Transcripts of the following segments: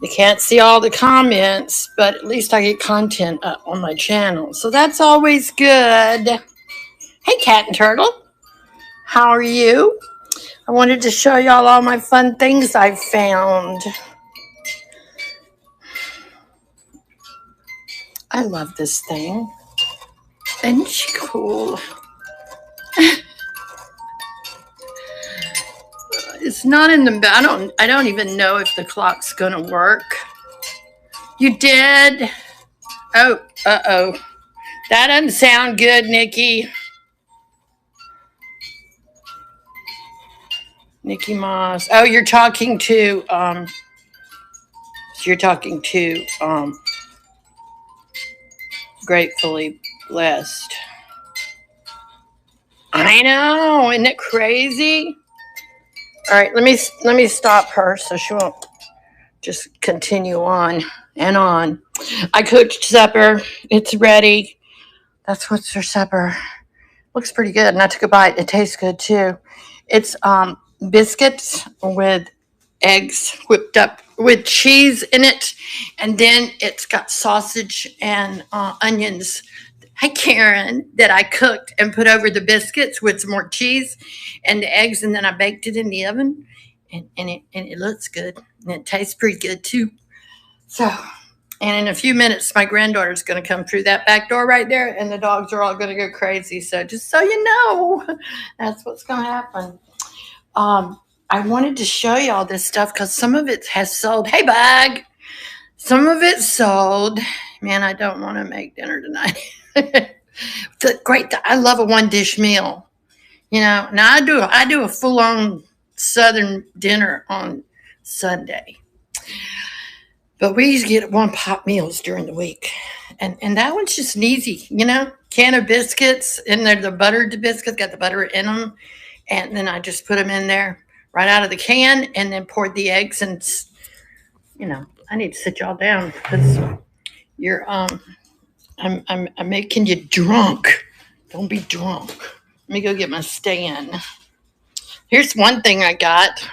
You can't see all the comments, but at least I get content up on my channel. So that's always good. Hey, Cat and Turtle. How are you? I wanted to show y'all all my fun things I found. I love this thing. Isn't she cool? It's not in the... I don't even know if the clock's gonna work. You did? Oh, uh-oh. That doesn't sound good, Nikki. Nikki Moss. Oh, you're talking to Gratefully Blessed. I know, isn't it crazy? All right, let me stop her so she won't just continue on and on. I cooked supper. It's ready. That's what's for supper. Looks pretty good, and I took a bite. It tastes good too. It's biscuits with eggs whipped up with cheese in it, and then it's got sausage and onions. Hi, Karen, that I cooked and put over the biscuits with some more cheese and the eggs, and then I baked it in the oven, and it looks good, and it tastes pretty good too. So, and in a few minutes, my granddaughter's going to come through that back door right there, and the dogs are all going to go crazy. So just so you know, that's what's going to happen. I wanted to show you all this stuff because some of it has sold. Hey, Bug! Some of it's sold. Man, I don't want to make dinner tonight. I love a one-dish meal. You know, now I do a full-on Southern dinner on Sunday. But we used to get one-pot meals during the week. And that one's just easy, you know? Can of biscuits, and they're the buttered biscuits, got the butter in them. And then I just put them in there right out of the can and then poured the eggs. And, you know, I need to sit y'all down because you're, I'm making you drunk. Don't be drunk. Let me go get my stand. Here's one thing I got.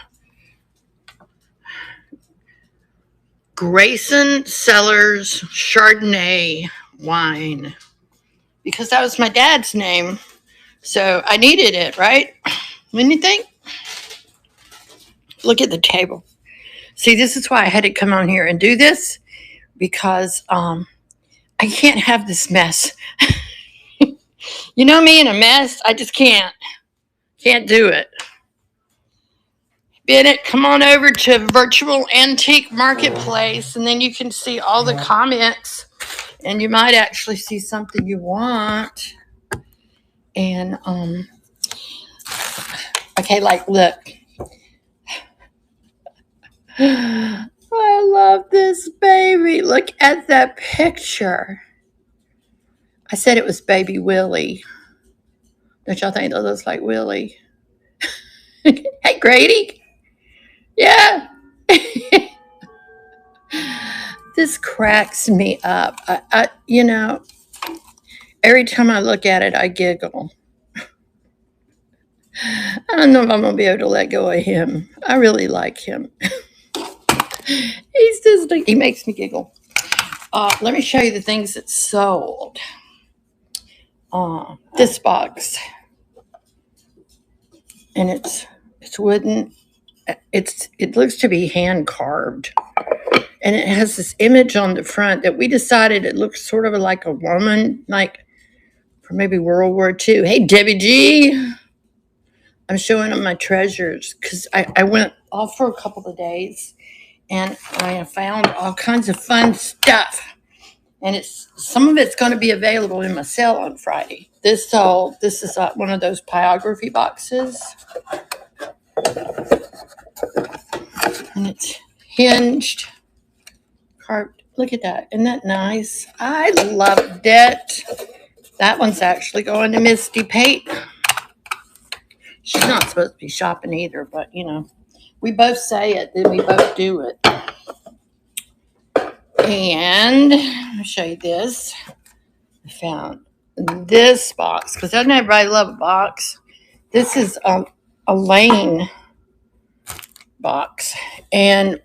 Grayson Cellars Chardonnay wine. Because that was my dad's name. So I needed it, right? Wouldn't you think? Look at the table. See, this is why I had to come on here and do this. Because I can't have this mess. You know me in a mess? I just can't. Can't do it. Bennett, come on over to Virtual Antique Marketplace, and then you can see all the comments, and you might actually see something you want. And okay, like, look. I love this baby. Look at that picture. I said it was baby Willie. Don't y'all think that looks like Willie? Hey, Grady. Yeah. This cracks me up. I you know, every time I look at it, I giggle. I don't know if I'm going to be able to let go of him. I really like him. He makes me giggle. Let me show you the things that sold. This box. And it's wooden. It looks to be hand carved. And it has this image on the front that we decided it looks sort of like a woman, like from maybe World War II. Hey, Debbie G. I'm showing them my treasures because I went off for a couple of days and I found all kinds of fun stuff. And some of it's going to be available in my sale on Friday. This is one of those biography boxes. And it's hinged, carved. Look at that. Isn't that nice? I loved it. That one's actually going to Misty Pate. She's not supposed to be shopping either, but, you know, we both say it, then we both do it. And I'll show you this. I found this box, because doesn't everybody love a box? This is a Lane box. And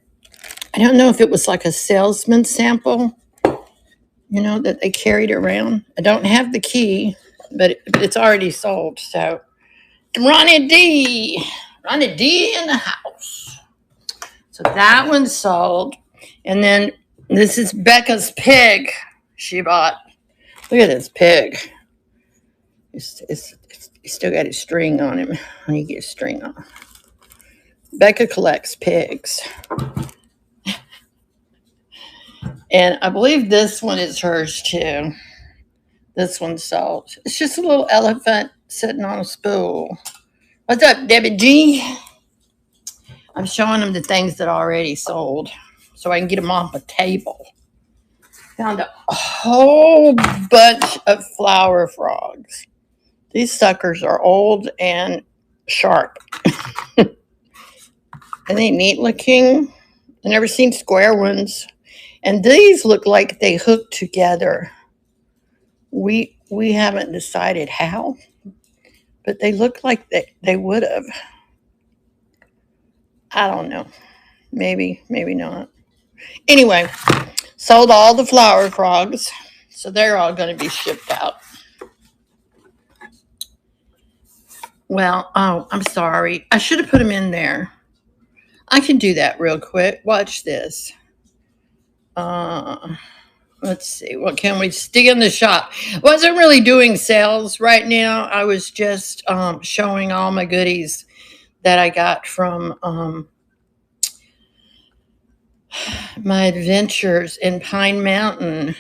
I don't know if it was like a salesman sample, that they carried around. I don't have the key, but it's already sold. So, Ronnie D in the house. So that one's sold. And then this is Becca's pig she bought. Look at this pig. He's still got his string on him. I need to get his string off. Becca collects pigs. And I believe this one is hers too. This one's sold. It's just a little elephant sitting on a spool. What's up, Debbie G? I'm showing them the things that are already sold so I can get them off a table. Found a whole bunch of flower frogs. These suckers are old and sharp. Are they neat looking? I've never seen square ones. And these look like they hook together. We haven't decided how, but they look like they would have. I don't know. Maybe not. Anyway, sold all the flower frogs, so they're all going to be shipped out. Well, I'm sorry. I should have put them in there. I can do that real quick. Watch this. Let's see. What can we stick in the shop? Wasn't really doing sales right now. I was just showing all my goodies that I got from my adventures in Pine Mountain.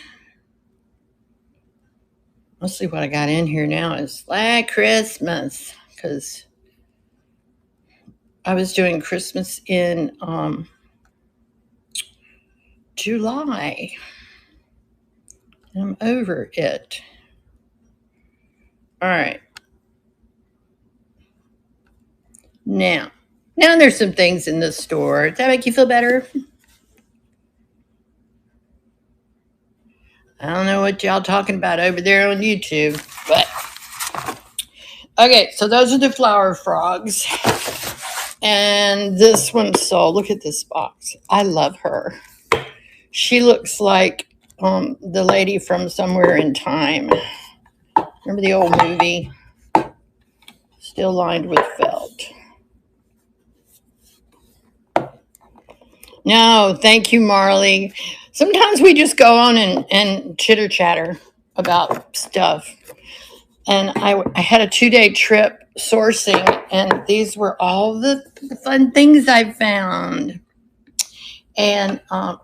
Let's see what I got in here now. It's like Christmas because I was doing Christmas in July. I'm over it. All right. Now there's some things in the store. Does that make you feel better? I don't know what y'all talking about over there on YouTube, but okay, so those are the flower frogs. And this one's sold. Look at this box. I love her. She looks like the lady from Somewhere in Time. Remember the old movie? Still lined with felt. No, thank you, Marley. Sometimes we just go on and chitter chatter about stuff. And I had a 2-day trip sourcing, and these were all the fun things I found. And I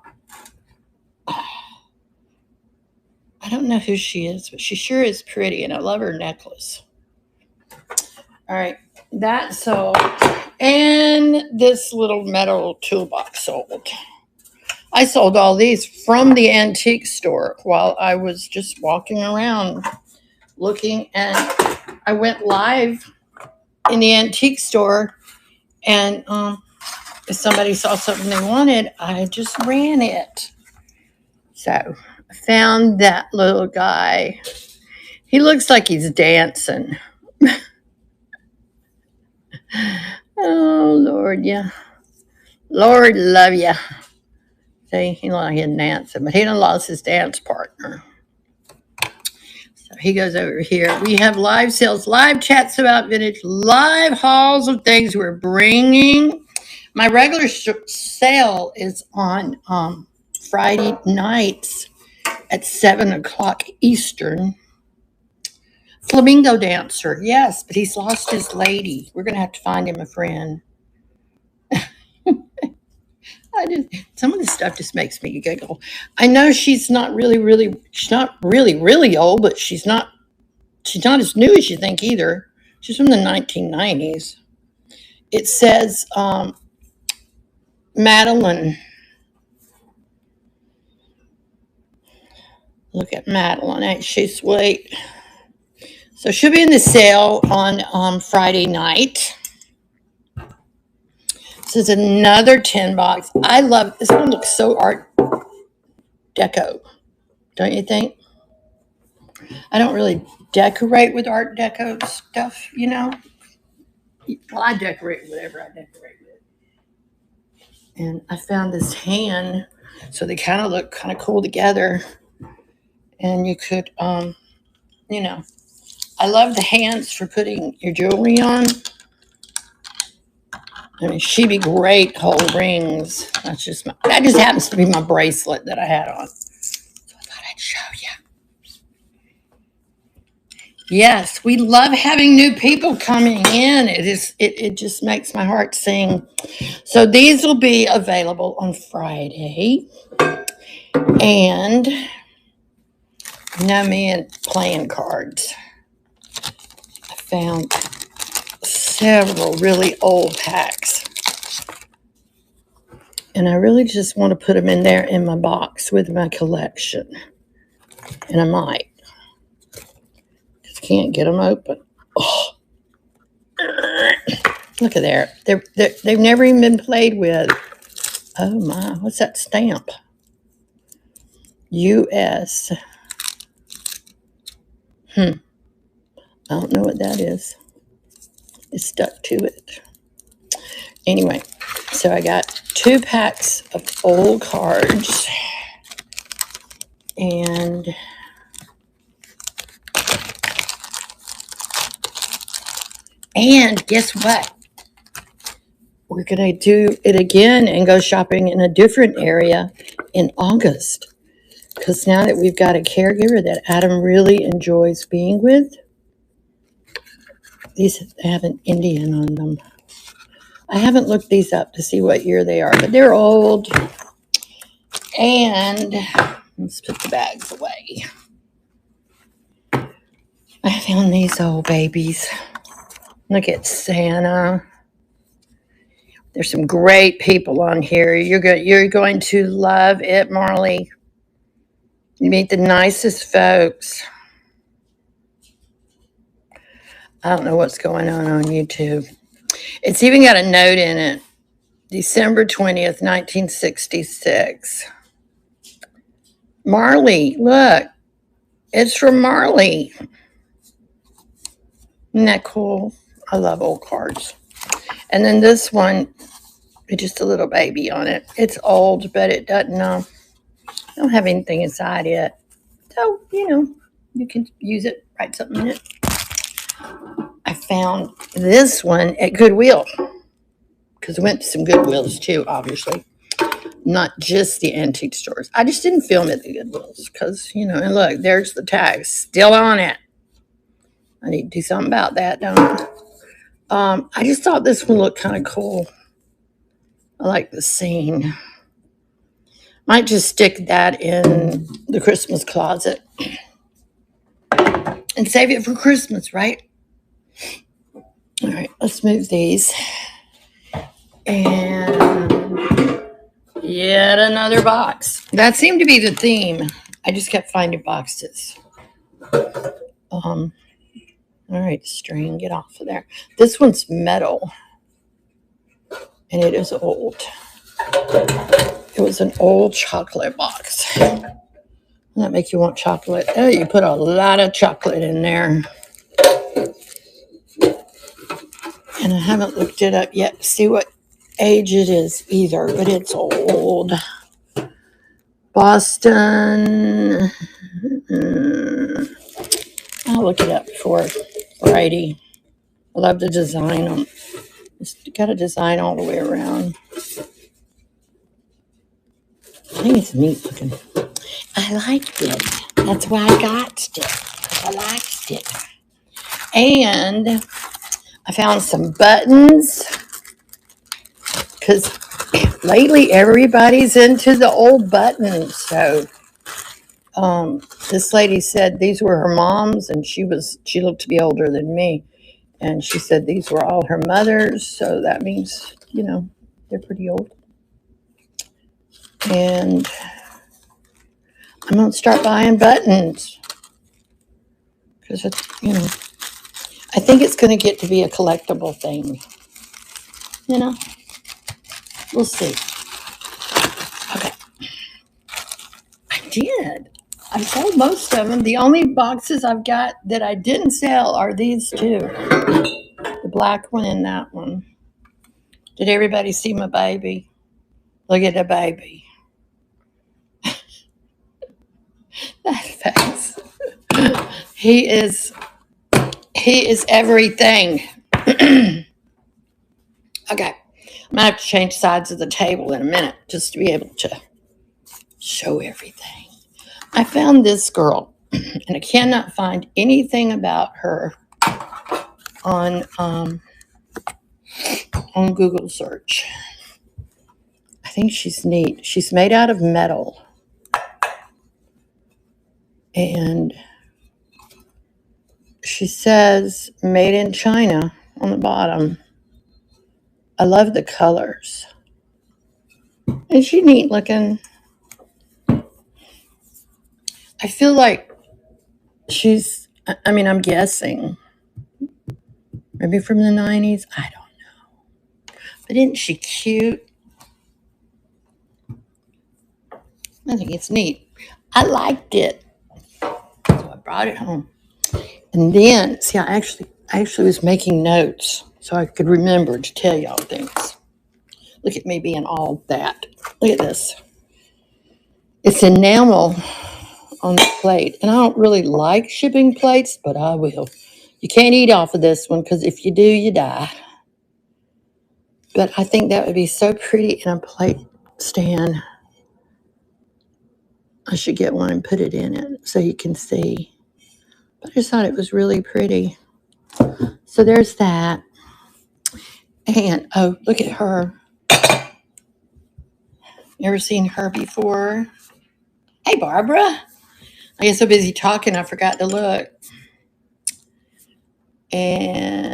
don't know who she is, but she sure is pretty, and I love her necklace. All right, that sold. And this little metal toolbox sold. I sold all these from the antique store while I was just walking around looking, and I went live in the antique store, and if somebody saw something they wanted, I just ran it. So I found that little guy. He looks like he's dancing. Oh, Lord, yeah. Lord love ya. See, he looked like he's dancing, but he done lost his dance partner. So he goes over here. We have live sales, live chats about vintage, live hauls of things we're bringing. My regular sale is on Friday nights at 7 o'clock Eastern. Flamingo dancer, yes, but he's lost his lady. We're going to have to find him a friend. Some of this stuff just makes me giggle. I know she's not really old, but she's not as new as you think either. She's from the 1990s. It says Madeline. Look at Madeline. Ain't she sweet? So she'll be in the sale on Friday night. This is another 10 box. I love this one. Looks so art deco, don't you think? I don't really decorate with art deco stuff, Well, I decorate whatever I decorate with. And I found this hand, so they kind of look kind of cool together. And you could, you know, I love the hands for putting your jewelry on. I mean, she'd be great whole rings. That just happens to be my bracelet that I had on. So I thought I'd show you. Yes, we love having new people coming in. It just makes my heart sing. So these will be available on Friday. And me and playing cards. I found several really old packs. And I really just want to put them in there in my box with my collection. And I might. Just can't get them open. Oh. Look at there. They've never even been played with. Oh my, what's that stamp? U.S. I don't know what that is. It's stuck to it. Anyway, so I got 2 packs of old cards. And guess what? We're going to do it again and go shopping in a different area in August. Because now that we've got a caregiver that Adam really enjoys being with, these have an Indian on them. I haven't looked these up to see what year they are, but they're old. And let's put the bags away. I found these old babies. Look at Santa. There's some great people on here. You're going to love it, Marley. You meet the nicest folks. I don't know what's going on YouTube. It's even got a note in it. December 20th, 1966. Marley, look. It's from Marley. Isn't that cool? I love old cards. And then this one, it's just a little baby on it. It's old, but it doesn't don't have anything inside it. So, you can use it, write something in it. I found this one at Goodwill. Because I went to some Goodwills too, obviously. Not just the antique stores. I just didn't film at the Goodwills because, and look, there's the tag still on it. I need to do something about that, don't I? I just thought this one looked kind of cool. I like the scene. Might just stick that in the Christmas closet and save it for Christmas, right? All right, let's move these. And yet another box. That seemed to be the theme. I just kept finding boxes. All right, string, get off of there. This one's metal, and it is old. It was an old chocolate box. Doesn't that make you want chocolate? Oh, you put a lot of chocolate in there. And I haven't looked it up yet to see what age it is either, but it's old. Boston. I'll look it up for variety. I love the design. It's got a design all the way around. I think it's neat looking. I liked it. That's why I got it. I liked it. And I found some buttons. Because lately everybody's into the old buttons. So this lady said these were her mom's, and she looked to be older than me. And she said these were all her mother's. So that means, they're pretty old. And I'm going to start buying buttons. Because it's, I think it's going to get to be a collectible thing. We'll see. Okay. I did. I sold most of them. The only boxes I've got that I didn't sell are these two. The black one and that one. Did everybody see my baby? Look at the baby. That face. He is everything. Okay. I'm going to have to change sides of the table in a minute just to be able to show everything. I found this girl, and I cannot find anything about her on Google search. I think she's neat. She's made out of metal. And she says made in China on the bottom. I love the colors. Is she neat looking? I feel like I'm guessing maybe from the 90s. I don't know. But isn't she cute? I think it's neat. I liked it. So I brought it home. And then, see, I actually was making notes so I could remember to tell y'all things. Look at me being all that. Look at this. It's enamel on the plate. And I don't really like shipping plates, but I will. You can't eat off of this one because if you do, you die. But I think that would be so pretty in a plate stand. I should get one and put it in it so you can see. But I just thought it was really pretty. So there's that. And, oh, look at her. You ever seen her before? Hey, Barbara. I get so busy talking, I forgot to look. And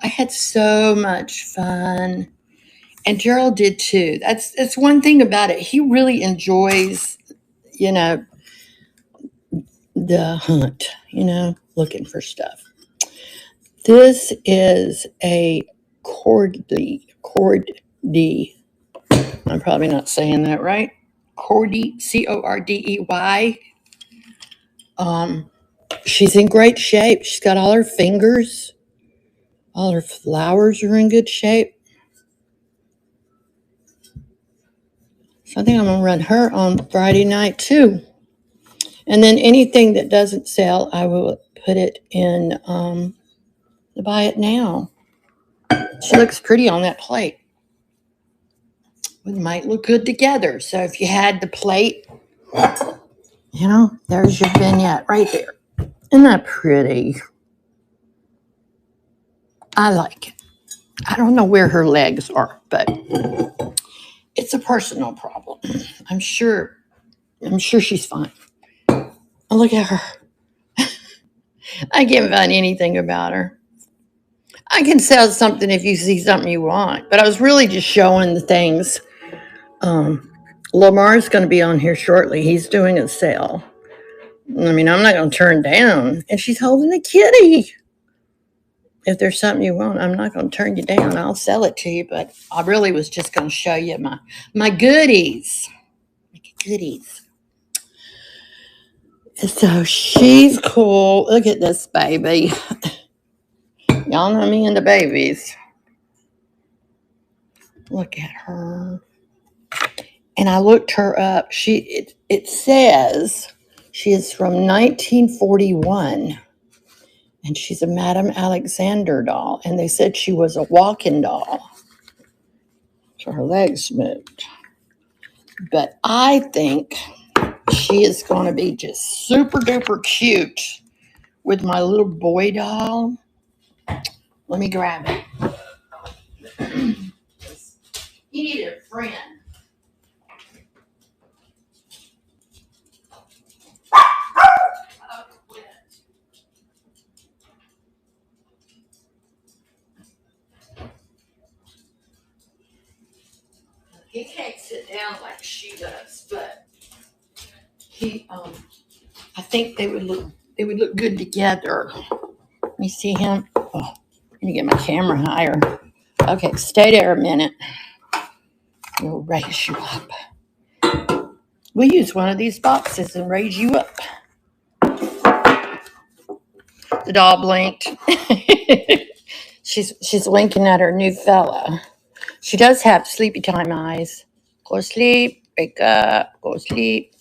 I had so much fun. And Gerald did too. That's one thing about it. He really enjoys, the hunt, looking for stuff. This is a cordy. I'm probably not saying that right. Cordy, Cordey. She's in great shape. She's got all her fingers. All her flowers are in good shape. So I think I'm going to run her on Friday night too. And then anything that doesn't sell, I will put it in the buy it now. She looks pretty on that plate. We might look good together. So if you had the plate, there's your vignette right there. Isn't that pretty? I like it. I don't know where her legs are, but it's a personal problem. I'm sure she's fine. Oh, look at her. I can't find anything about her. I can sell something if you see something you want, but I was really just showing the things. Lamar's going to be on here shortly. He's doing a sale. I'm not going to turn down. And she's holding a kitty. If there's something you want, I'm not going to turn you down. I'll sell it to you, but I really was just going to show you my goodies. So she's cool. Look at this baby. Y'all know me and the babies. Look at her. And I looked her up. It says she is from 1941. And she's a Madame Alexander doll. And they said she was a walking doll. So her legs moved. But I think she is going to be just super duper cute with my little boy doll. Let me grab it. He needed a friend. He can't sit down like she does, but I think they would look good together. Let me see him. Oh, let me get my camera higher. Okay, stay there a minute. We'll raise you up. We'll use one of these boxes and raise you up. The doll blinked. She's winking at her new fella. She does have sleepy time eyes. Go to sleep, wake up, go to sleep.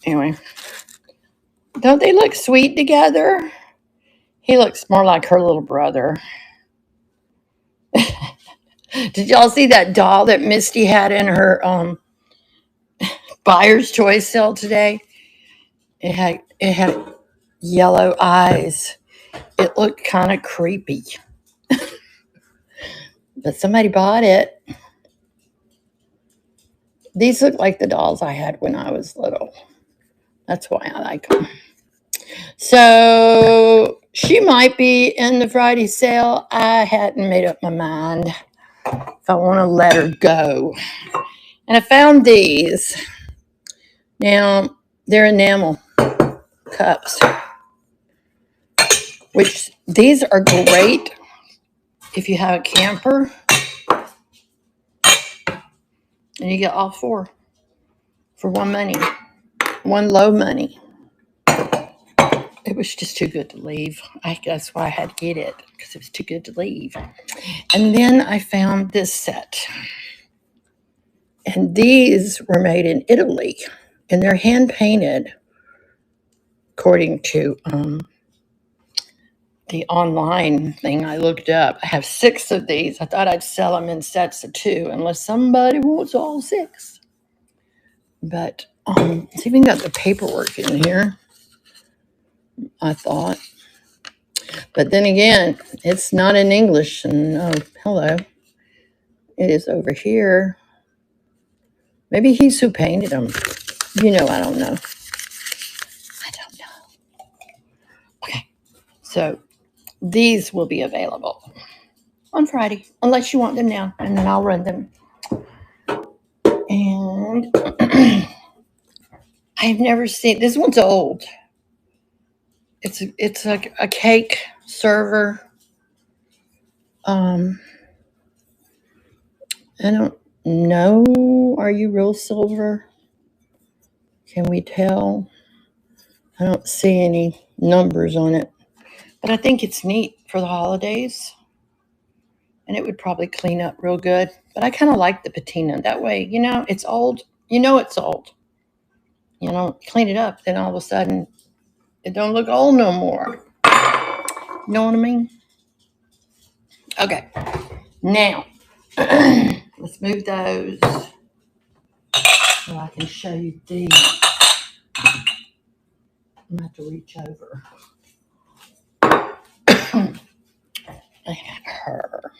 Anyway, don't they look sweet together? He looks more like her little brother. Did y'all see that doll that Misty had in her buyer's choice sale today? It had yellow eyes. It looked kind of creepy. But somebody bought it. These look like the dolls I had when I was little. That's why I like them. So she might be in the Friday sale. I hadn't made up my mind if I want to let her go. And I found these. Now, they're enamel cups, which these are great if you have a camper. And you get all four for one low money. It was just too good to leave. I guess why I had to get it, because it was too good to leave. And then I found this set. And these were made in Italy. And they're hand painted, according to the online thing I looked up. I have 6 of these. I thought I'd sell them in sets of 2, unless somebody wants all 6. But it's even got the paperwork in here, I thought. But then again, it's not in English. And oh, hello. It is over here. Maybe he's who painted them. I don't know. I don't know. Okay. So these will be available on Friday, unless you want them now, and then I'll run them. And I've never seen, this one's old. It's like a cake server. I don't know. Are you real silver? Can we tell? I don't see any numbers on it. But I think it's neat for the holidays. And it would probably clean up real good. But I kind of like the patina. That way, it's old. It's old. Clean it up. Then all of a sudden, it don't look old no more. You know what I mean? Okay. Now, let's move those so I can show you these. I'm going to have to reach over. I have her.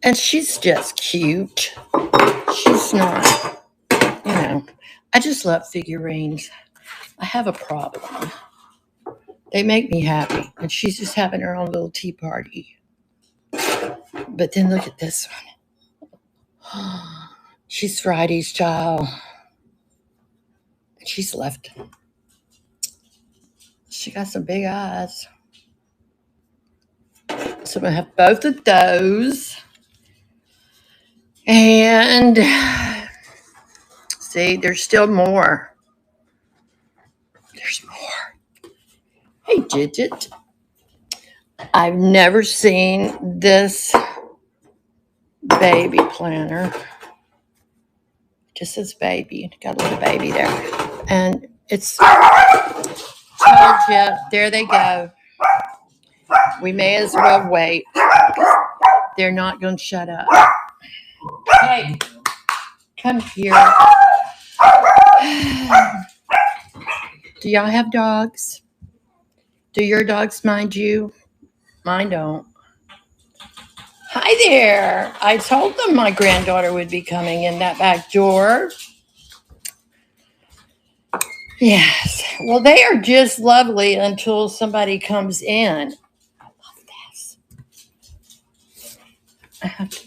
And she's just cute. She's not, I just love figurines. I have a problem. They make me happy. And she's just having her own little tea party. But then look at this one. She's Friday's child. She's left. She got some big eyes. So I'm going to have both of those. And see, there's still more. There's more. Hey, Gidget. I've never seen this baby planner. It just says baby. Got a little baby there. And it's, told you, there they go. We may as well wait. They're not going to shut up. Hey, come here. Do y'all have dogs? Do your dogs mind you? Mine don't. Hi there. I told them my granddaughter would be coming in that back door. Yes. Well, they are just lovely until somebody comes in. I love this.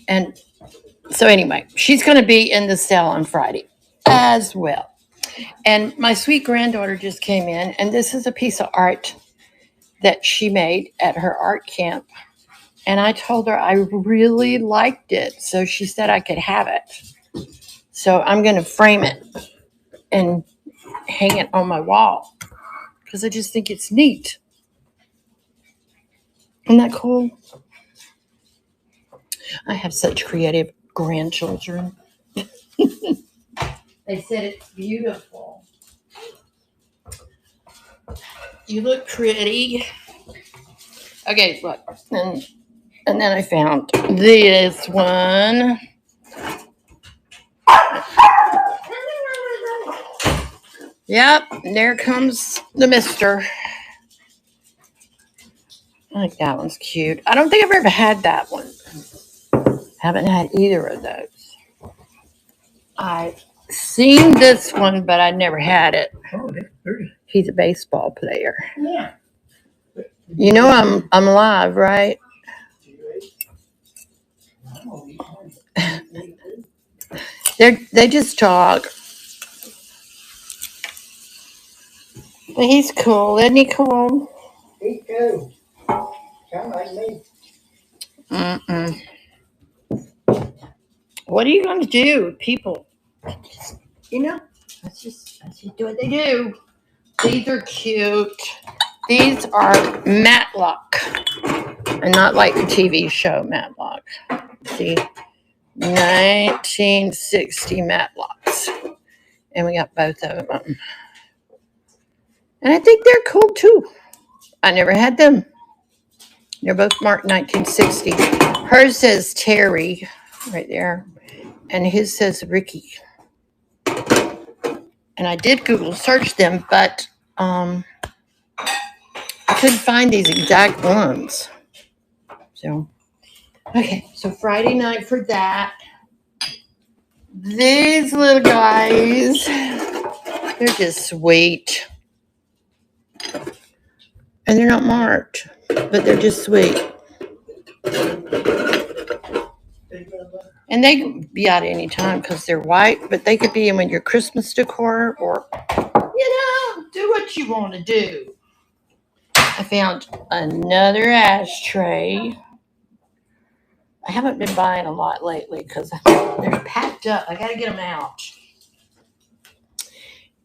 And so anyway, she's going to be in the sale on Friday as well. And my sweet granddaughter just came in, and this is a piece of art that she made at her art camp. And I told her I really liked it, so she said I could have it. So I'm going to frame it and hang it on my wall because I just think it's neat. Isn't that cool? I have such creative grandchildren. They said it's beautiful. You look pretty. Okay, look. And then I found this one. Yep, there comes the mister. I think that one's cute. I don't think I've ever had that one. Haven't had either of those. I've seen this one, but I never had it. Oh, that's pretty. He's a baseball player. Yeah. You know I'm live, right? They just talk. But he's cool, isn't he cool? He's cool. Kind of like me. What are you going to do, people? You know, let's just do what they do. These are cute. These are Matlock, and not like the TV show Matlock. See, 1960 Matlocks, and we got both of them. And I think they're cool too. I never had them. They're both marked 1960. Hers says Terry right there, and his says Ricky. And I did Google search them, but I couldn't find these exact ones. So, okay, so Friday night for that. These little guys, they're just sweet. And they're not marked, but they're just sweet. And they can be out any time because they're white, but they could be in with your Christmas decor or, do what you want to do. I found another ashtray. I haven't been buying a lot lately because they're packed up. I got to get them out.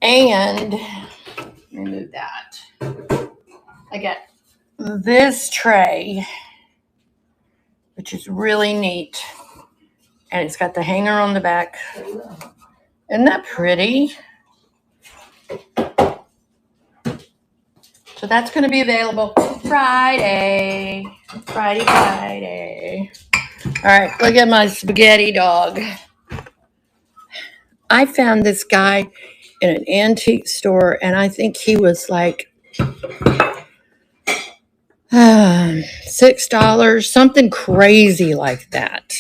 And remove that. I got this tray, which is really neat. And it's got the hanger on the back. Isn't that pretty? So that's going to be available Friday. Friday. All right, look at my spaghetti dog. I found this guy in an antique store, and I think he was like $6, something crazy like that.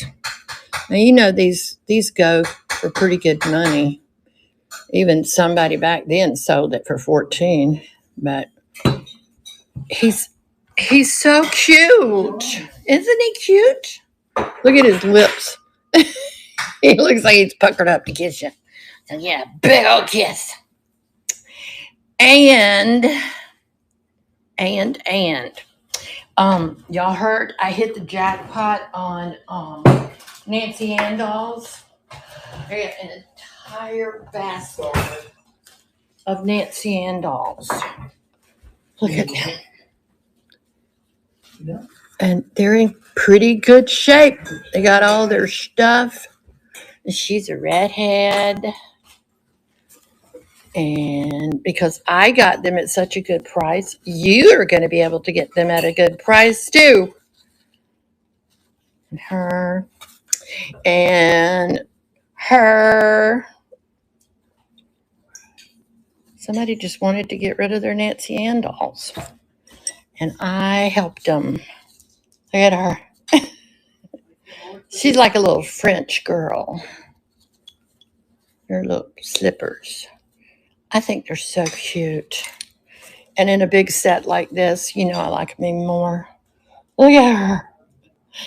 Now, you know, these go for pretty good money. Even somebody back then sold it for $14, but he's so cute. Isn't he cute? Look at his lips. He looks like he's puckered up to kiss you. So yeah, big old kiss. And y'all heard I hit the jackpot on Nancy Ann dolls. I got an entire basket of Nancy Ann dolls. Look at them. Yeah. And they're in pretty good shape. They got all their stuff. She's a redhead. And because I got them at such a good price, you are going to be able to get them at a good price too. And her. And her. Somebody just wanted to get rid of their Nancy Ann dolls. And I helped them. Look at her. She's like a little French girl. Her little slippers. I think they're so cute. And in a big set like this, you know I like me more. Look at her.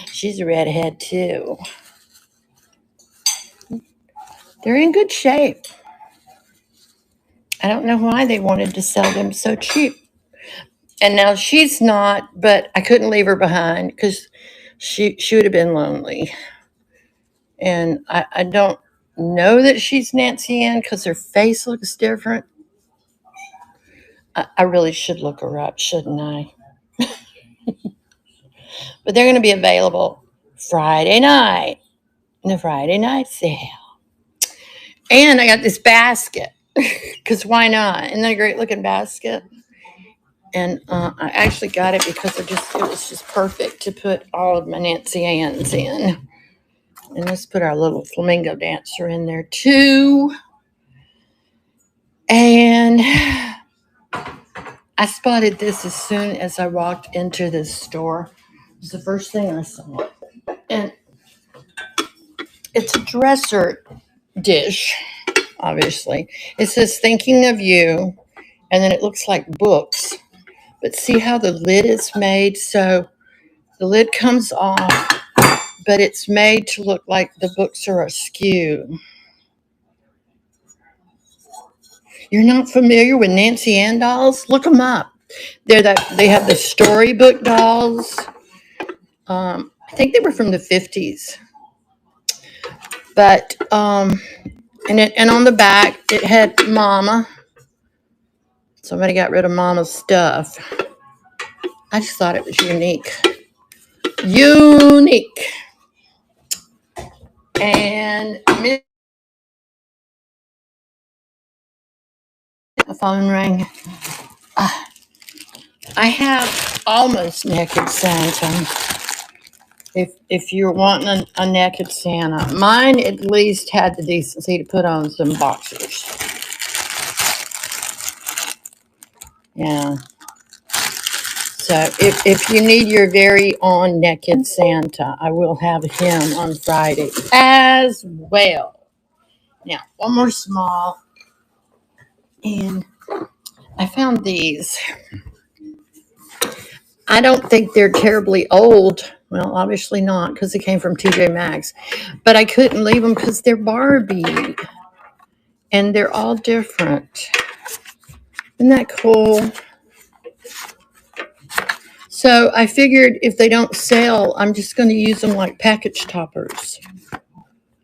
She's a redhead too. They're in good shape. I don't know why they wanted to sell them so cheap. And now she's not, but I couldn't leave her behind because she would have been lonely. And I don't know that she's Nancy Ann because her face looks different. I really should look her up, shouldn't I? But they're going to be available Friday night. The Friday night sale. And I got this basket. Because why not? Isn't that a great looking basket? And I actually got it because it was just perfect to put all of my Nancy Ann's in. And let's put our little flamingo dancer in there too. And I spotted this as soon as I walked into this store. It was the first thing I saw. And it's a dresser dish, obviously. It says thinking of you, and then it looks like books. But see how the lid is made? So the lid comes off, but it's made to look like the books are askew. You're not familiar with Nancy Ann dolls? Look them up. They have the storybook dolls. I think they were from the 50s. But and on the back it had Mama. Somebody got rid of Mama's stuff. I just thought it was unique. Unique. And a phone rang. I have almost naked Santa. If you're wanting a naked Santa, mine at least had the decency to put on some boxers. Yeah. So if you need your very own naked Santa, I will have him on Friday as well. Now, one more small. And I found these. I don't think they're terribly old. Well, obviously not, because they came from TJ Maxx. But I couldn't leave them because they're Barbie. And they're all different. Isn't that cool? So I figured if they don't sell, I'm just going to use them like package toppers.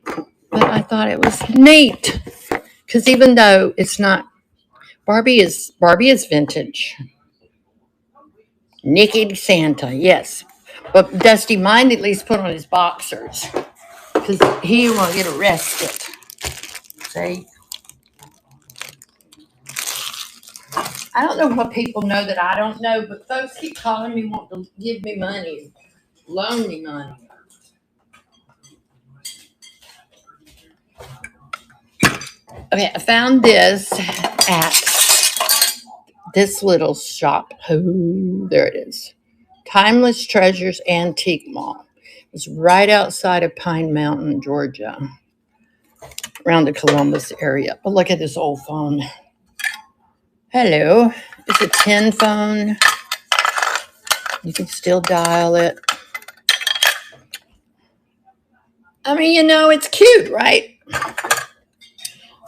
But I thought it was neat. Because even though it's not, Barbie is vintage. Naked Santa, yes. But Dusty might at least put on his boxers. Because he will get arrested. See? I don't know what people know that I don't know, but folks keep calling me, want to give me money, loan me money. Okay, I found this at this little shop. Oh, there it is. Timeless Treasures Antique Mall. It's right outside of Pine Mountain, Georgia, around the Columbus area. But look at this old phone. Hello. It's a 10 phone. You can still dial it. I mean, it's cute, right?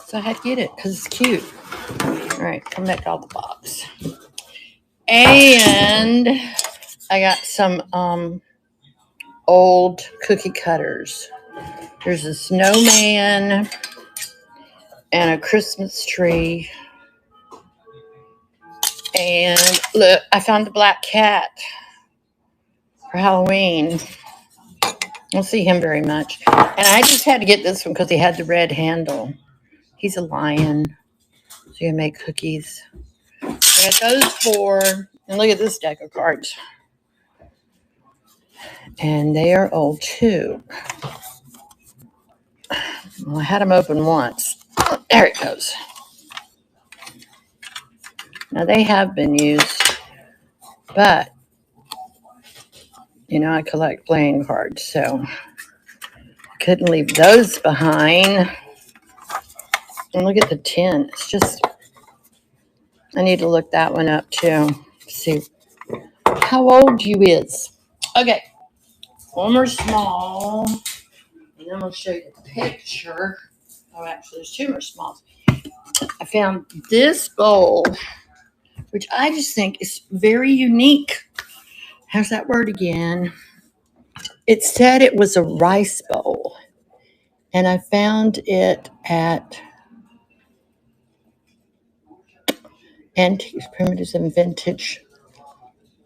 So I had to get it because it's cute. All right, come back out the box. And I got some old cookie cutters. There's a snowman and a Christmas tree. And look, I found a black cat for Halloween. I don't see him very much. And I just had to get this one because he had the red handle. He's a lion. So you can make cookies. I got those four. And look at this deck of cards. And they are old too. Well, I had them open once. There it goes. Now they have been used, but I collect playing cards, so I couldn't leave those behind. And look at the tin. It's just, I need to look that one up too. See how old you is. Okay, one more small, and then I'll show you the picture. Oh, actually, there's two more smalls. I found this bowl, which I just think is very unique. How's that word again? It said it was a rice bowl, and I found it at Antiques, Primitives, and Vintage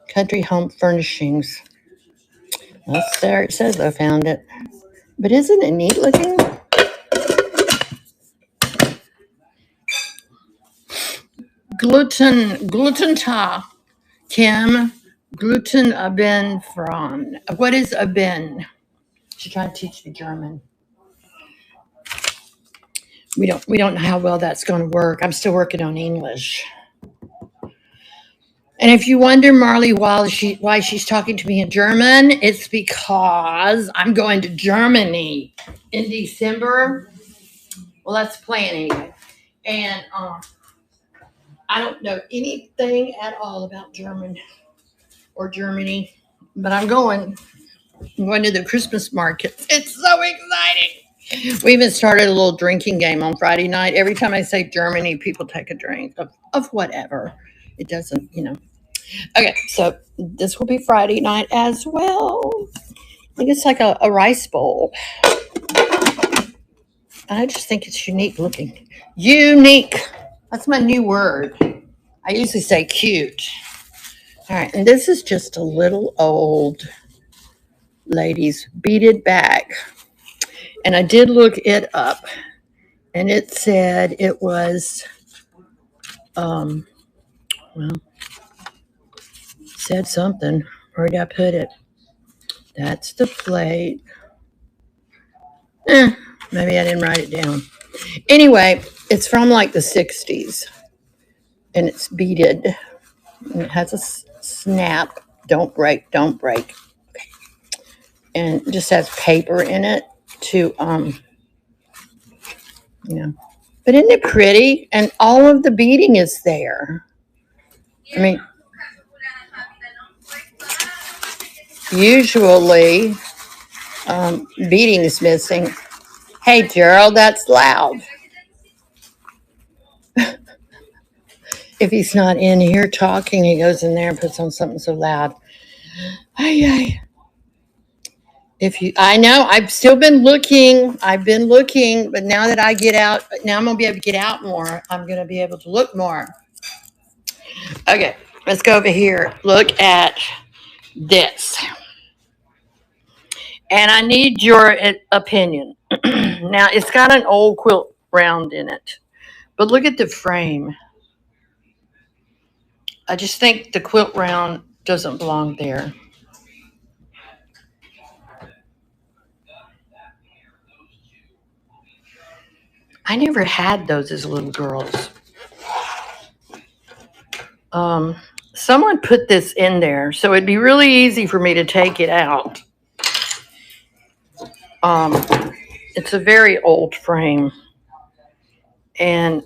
Country Home Furnishings. That's there. It says I found it. But isn't it neat looking? Glutenta. Kim, gluten bin from. What is a bin? She's trying to teach me German. We don't know how well that's going to work. I'm still working on English. And if you wonder, Marley, why she's talking to me in German, it's because I'm going to Germany in December. Well, that's the plan anyway. And I don't know anything at all about German or Germany, but I'm going to the Christmas market. It's so exciting. We even started a little drinking game on Friday night. Every time I say Germany, people take a drink of whatever. It doesn't, Okay, so this will be Friday night as well. I think it's like a rice bowl. I just think it's unique looking. Unique. That's my new word. I usually say cute. All right, and this is just a little old lady's beaded bag. And I did look it up, and it said it was, said something. Where did I put it? That's the plate. Maybe I didn't write it down. Anyway, it's from like the 60s, and it's beaded. And it has a snap. Don't break, don't break. Okay. And it just has paper in it to, But isn't it pretty? And all of the beading is there. I mean, usually beading is missing. Hey, Gerald, that's loud. If he's not in here talking, he goes in there and puts on something so loud. Ay. I know I've still been looking. But now that I get out, now I'm gonna be able to get out more. I'm gonna be able to look more. Okay, let's go over here. Look at this. And I need your opinion. Now, it's got an old quilt round in it. But look at the frame. I just think the quilt round doesn't belong there. I never had those as little girls. Someone put this in there, so it'd be really easy for me to take it out. It's a very old frame, and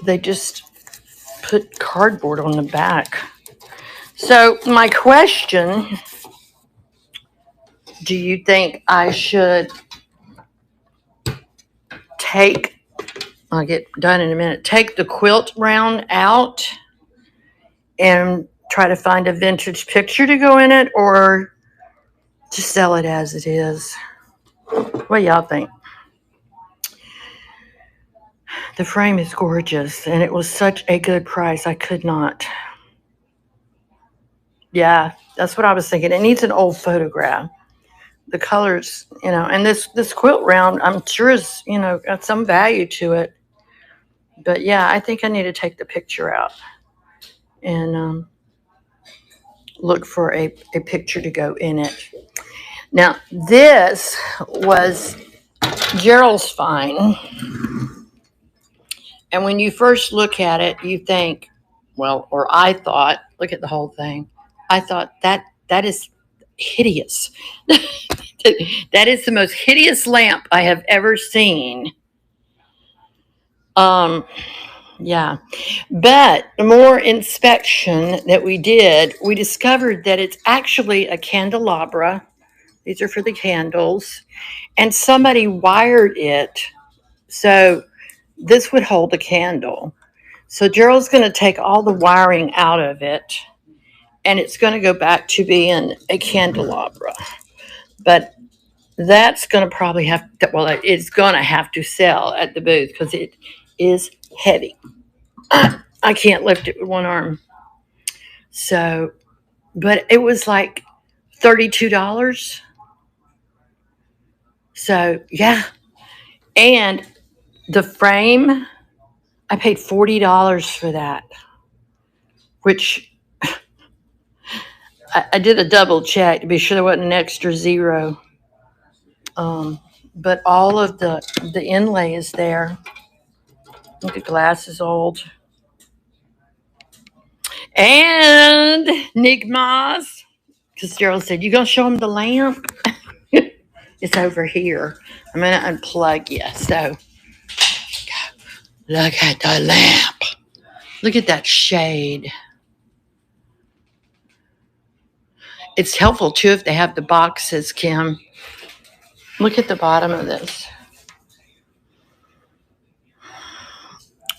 they just put cardboard on the back. So my question, do you think I should I'll get done in a minute, take the quilt round out and try to find a vintage picture to go in it, or just sell it as it is? What do y'all think? The frame is gorgeous, and it was such a good price. I could not. Yeah, that's what I was thinking. It needs an old photograph. The colors, and this quilt round, I'm sure is, got some value to it. But yeah, I think I need to take the picture out and look for a picture to go in it. Now, this was Gerald's find. And when you first look at it, you think, or I thought, look at the whole thing. I thought that is hideous. That is the most hideous lamp I have ever seen. Yeah. But the more inspection that we did, we discovered that it's actually a candelabra. These are for the candles. And somebody wired it so this would hold a candle. So Gerald's going to take all the wiring out of it, and it's going to go back to being a candelabra. But that's going to probably it's going to have to sell at the booth because it is heavy. I can't lift it with one arm. So, but it was like $32. So yeah. And the frame, I paid $40 for that, which I did a double check to be sure there wasn't an extra zero. But all of the inlay is there. Look, the glass is old. And Nigmas, because Gerald said, you going to show him the lamp? It's over here. I'm going to unplug you. So, look at the lamp. Look at that shade. It's helpful, too, if they have the boxes, Kim. Look at the bottom of this.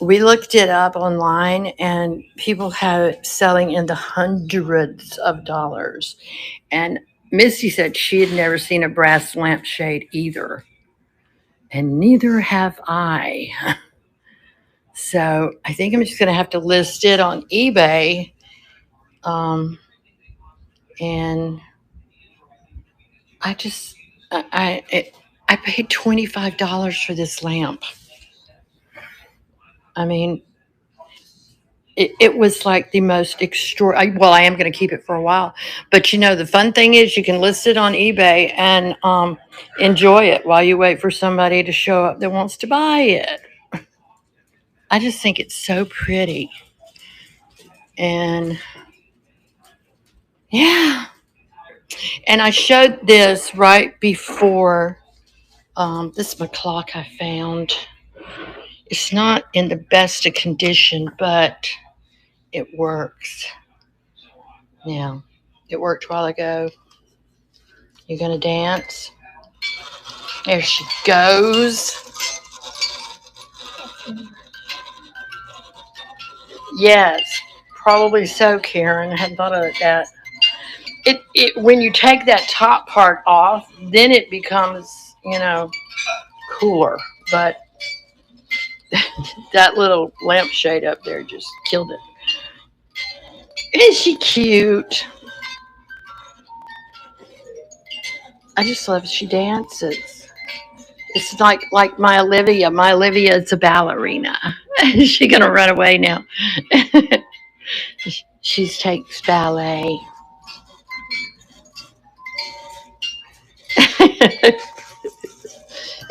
We looked it up online, and people have it selling in the hundreds of dollars. And Misty said she had never seen a brass lampshade either. And neither have I. So I think I'm just going to have to list it on eBay. And I paid $25 for this lamp. I mean, it was like the most extraordinary. Well, I am going to keep it for a while. But, you know, the fun thing is you can list it on eBay and enjoy it while you wait for somebody to show up that wants to buy it. I just think it's so pretty. And, yeah. And I showed this right before this is my clock I found. It's not in the best of condition, but it works. Yeah, it worked a while ago. You're going to dance? There she goes. Yes, probably so, Karen. I hadn't thought of that. It when you take that top part off, then it becomes, you know, cooler. But that little lampshade up there just killed it. Isn't she cute? I just love she dances. It's like my Olivia. My Olivia is a ballerina. She's gonna run away now. She takes ballet.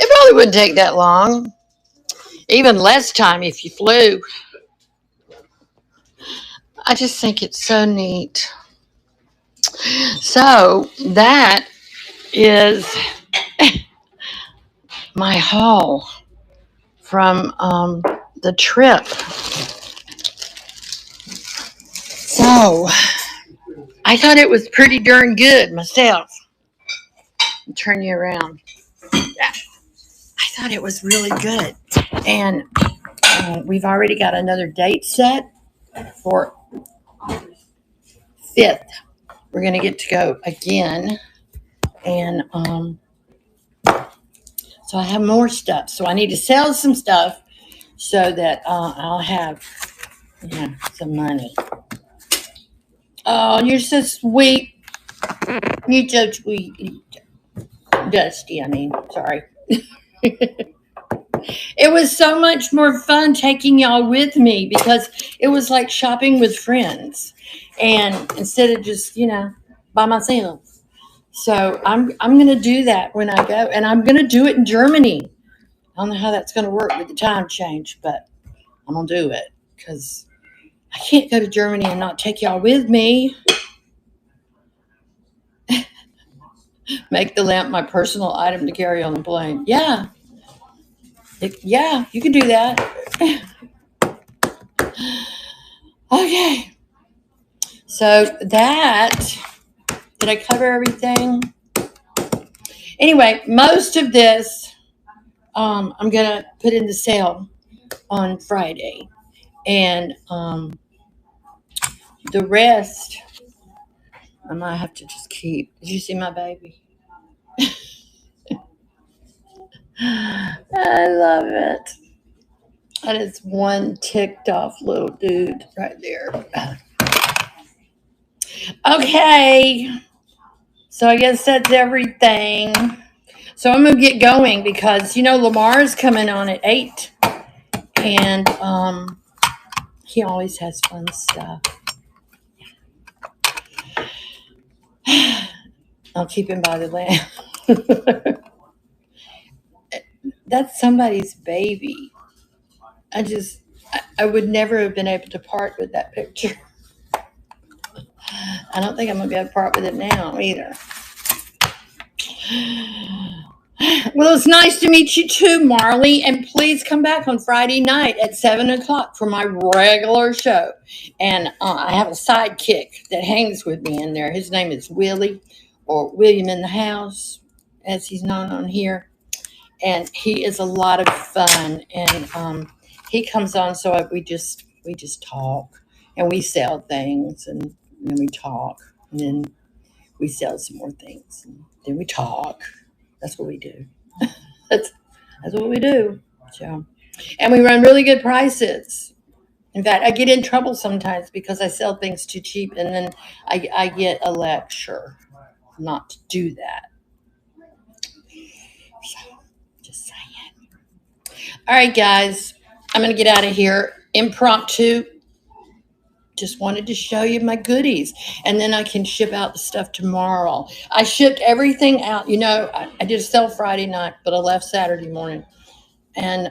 It probably wouldn't take that long. Even less time if you flew. I just think it's so neat. So that is my haul from the trip. So I thought it was pretty darn good myself. I'll turn you around. Yeah. I thought it was really good. And we've already got another date set for 5th. We're going to get to go again. And so I have more stuff. So I need to sell some stuff so that I'll have some money. Oh, you're so sweet. You're so sweet. Dusty, I mean. Sorry. It was so much more fun taking y'all with me because it was like shopping with friends. And instead of just, by myself. So I'm going to do that when I go. And I'm going to do it in Germany. I don't know how that's going to work with the time change, but I'm going to do it because I can't go to Germany and not take y'all with me. Make the lamp my personal item to carry on the plane. Yeah. Yeah, you can do that. Okay. So that, did I cover everything? Anyway, most of this I'm going to put in the sale on Friday. And the rest, I might have to just keep. Did you see my baby? I love it. That is one ticked off little dude right there. Okay. So I guess that's everything. So I'm gonna get going because Lamar's coming on at 8, and he always has fun stuff. I'll keep him by the lamp. That's somebody's baby. I would never have been able to part with that picture. I don't think I'm gonna be able to part with it now either. Well, it's nice to meet you too, Marley. And please come back on Friday night at 7 o'clock for my regular show. And I have a sidekick that hangs with me in there. His name is Willie, or William in the House, as he's known on here. And he is a lot of fun. And he comes on, so we just talk, and we sell things, and then we talk, and then we sell some more things, and then we talk. That's what we do. That's what we do. So, and we run really good prices. In fact, I get in trouble sometimes because I sell things too cheap, and then I get a lecture not to do that. So, just saying. All right, guys, I'm going to get out of here. Impromptu. Just wanted to show you my goodies, and then I can ship out the stuff tomorrow. I shipped everything out. I did a sale Friday night, but I left Saturday morning, and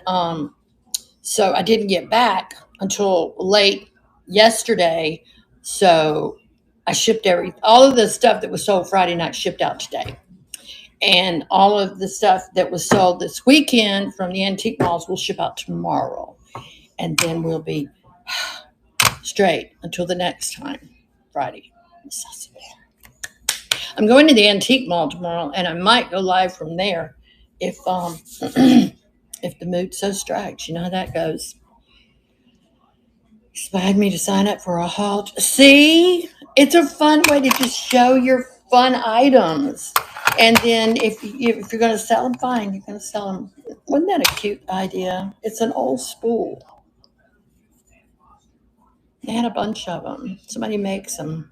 so I didn't get back until late yesterday. So I shipped all of the stuff that was sold Friday night shipped out today, and all of the stuff that was sold this weekend from the antique malls will ship out tomorrow, and then we'll be straight until the next time, Friday. I'm going to the antique mall tomorrow, and I might go live from there if if the mood so strikes. You know how that goes. Inspired me to sign up for a haul. See, it's a fun way to just show your fun items, and then if you're going to sell them, fine, you're going to sell them. Wasn't that a cute idea? It's an old spool. They had a bunch of them. Somebody makes them.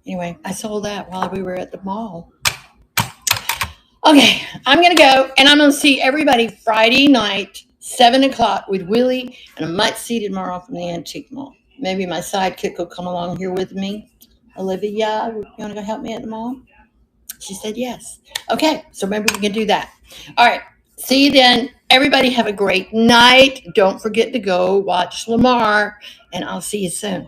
Anyway, I sold that while we were at the mall. Okay, I'm going to go, and I'm going to see everybody Friday night, 7 o'clock with Willie, and I might see you tomorrow from the antique mall. Maybe my sidekick will come along here with me. Olivia, you want to go help me at the mall? She said yes. Okay, so maybe we can do that. All right, see you then. Everybody have a great night. Don't forget to go watch Lamar, and I'll see you soon.